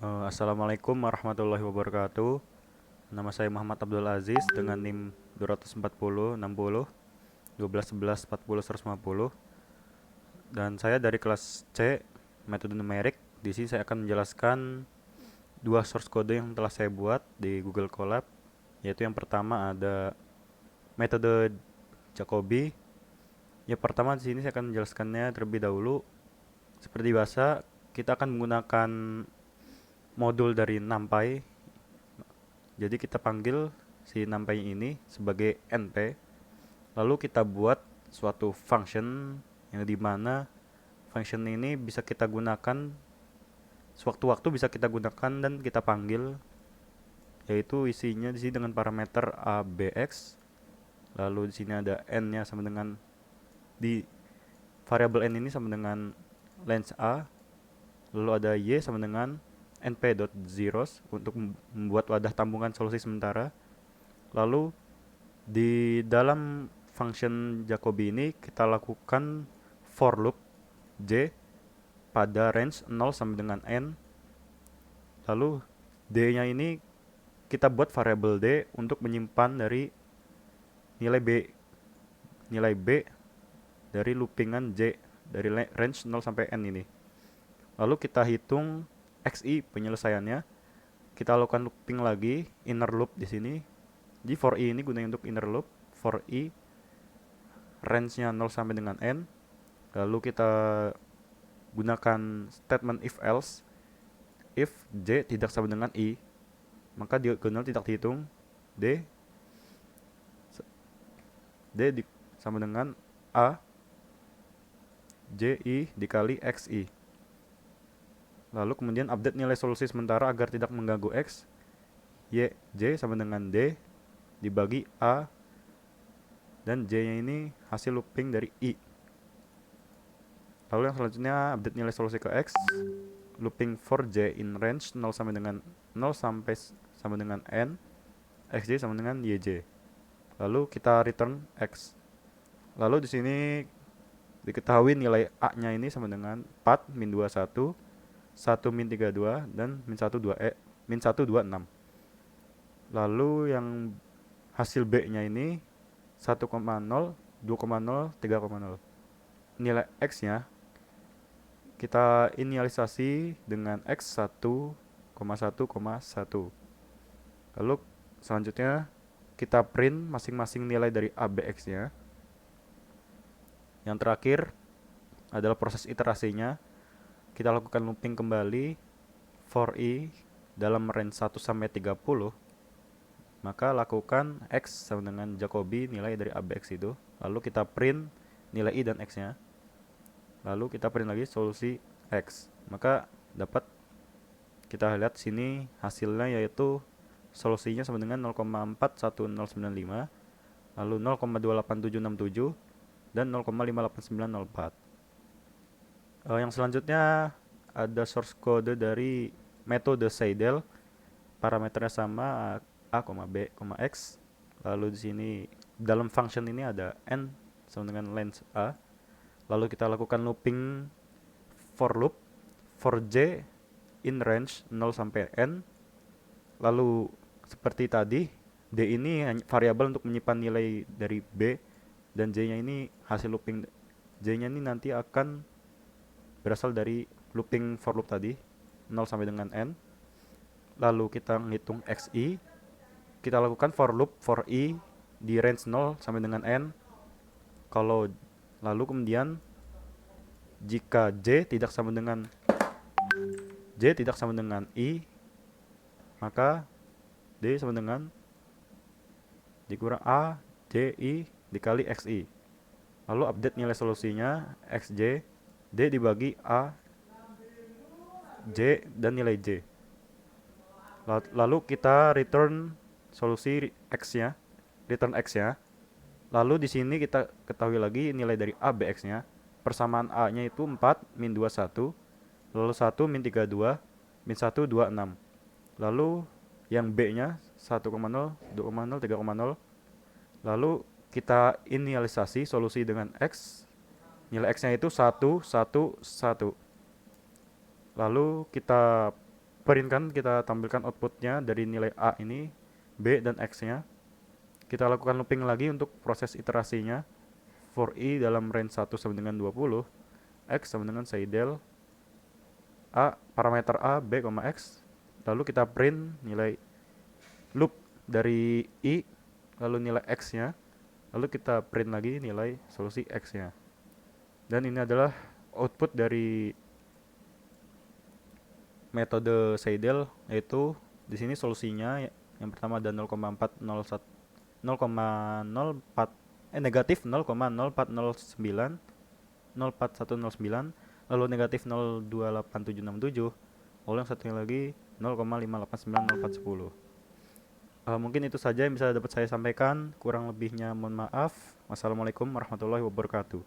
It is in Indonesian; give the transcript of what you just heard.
Assalamualaikum warahmatullahi wabarakatuh. Nama saya Muhammad Abdul Aziz dengan NIM 240 60 12 11 40 150 dan saya dari kelas C metode numerik. Di sini saya akan menjelaskan dua source code yang telah saya buat di Google Colab, yaitu yang pertama ada metode Jacobi. Yang pertama di sini saya akan menjelaskannya terlebih dahulu. Seperti biasa, kita akan menggunakan modul dari NumPy. Jadi kita panggil si NumPy ini sebagai NP. Lalu kita buat suatu function yang dimana function ini bisa kita gunakan sewaktu-waktu, bisa kita gunakan dan kita panggil, yaitu isinya di sini dengan parameter a, b, x. Lalu di sini ada n-nya sama dengan, di variabel n ini sama dengan length a. Lalu ada y sama dengan np.zeros untuk membuat wadah tambungan solusi sementara. Lalu di dalam function Jacobi ini kita lakukan for loop j pada range 0 sampai dengan n. Lalu d-nya ini kita buat variabel d untuk menyimpan dari nilai b nilai b dari loopingan j dari range 0 sampai n ini. Lalu kita hitung xi penyelesaiannya. Kita lakukan looping lagi, inner loop di sini. Di for i ini gunanya untuk inner loop. For i range-nya 0 sampai dengan n. Lalu kita gunakan statement if else. If j tidak sama dengan i, maka diagonal tidak dihitung. D sama dengan a ji dikali xi. Lalu kemudian update nilai solusi sementara agar tidak mengganggu x. J sama dengan d dibagi a, dan j nya ini hasil looping dari i. Lalu yang selanjutnya update nilai solusi ke x, looping for j in range 0 sampai dengan 0 sampai sama dengan n, xj sama dengan yj. Lalu kita return x. Lalu di sini diketahui nilai a-nya ini sama dengan 4 min 21, 1 min 32 dan min 1 26. Lalu yang hasil b-nya ini 1,0, 2,0, 3,0. Nilai x-nya kita inisialisasi dengan x 1,1,1. Lalu selanjutnya kita print masing-masing nilai dari a, b, x-nya. Yang terakhir adalah proses iterasinya. Kita lakukan looping kembali for i dalam range 1 sampai 30. Maka lakukan x sama dengan Jacobi nilai dari a, b, x itu. Lalu kita print nilai i dan x-nya. Lalu kita print lagi solusi x. Maka dapat, kita lihat sini hasilnya yaitu solusinya sama dengan 0,41095, lalu 0,28767 dan 0,58904. Yang selanjutnya ada source code dari metode Seidel. Parameternya sama a, b, x. Lalu di sini dalam function ini ada n sama dengan length a. Lalu kita lakukan looping for loop for j in range 0 sampai n. Lalu seperti tadi, d ini variabel untuk menyimpan nilai dari b, dan j-nya ini hasil looping. J-nya ini nanti akan berasal dari looping for loop tadi 0 sampai dengan n. Lalu kita menghitung xi. Kita lakukan for loop for i di range 0 sampai dengan n. Lalu kemudian jika j tidak sama dengan i, maka d sama dengan dikurang a j i dikali xi. Lalu update nilai solusinya xj, d dibagi a, j dan nilai j. Lalu kita return solusi x-nya, return x-nya. Lalu di sini kita ketahui lagi nilai dari a, b, x-nya. Persamaan a-nya itu 4 min 21, lalu 1 min 32, min 1 26. Lalu yang b-nya 1,0, 2,0, 3,0. Lalu kita inisialisasi solusi dengan x. Nilai x-nya itu 1, 1, 1. Lalu kita print kan, kita tampilkan outputnya dari nilai A ini, B dan X nya. Kita lakukan looping lagi untuk proses iterasinya. For I dalam range 1 sama dengan 20, X sama dengan Seidel A, parameter A, B, X. Lalu kita print nilai loop dari I, lalu nilai X nya. Lalu kita print lagi nilai solusi X nya. Dan ini adalah output dari metode Seidel, yaitu di sini solusinya yang pertama ada 0,401 0,04 negatif 0,040909109, lalu negatif 0,28767, lalu yang satunya lagi 0,5890410. Mungkin itu saja yang bisa dapat saya sampaikan, kurang lebihnya mohon maaf. Wassalamualaikum warahmatullahi wabarakatuh.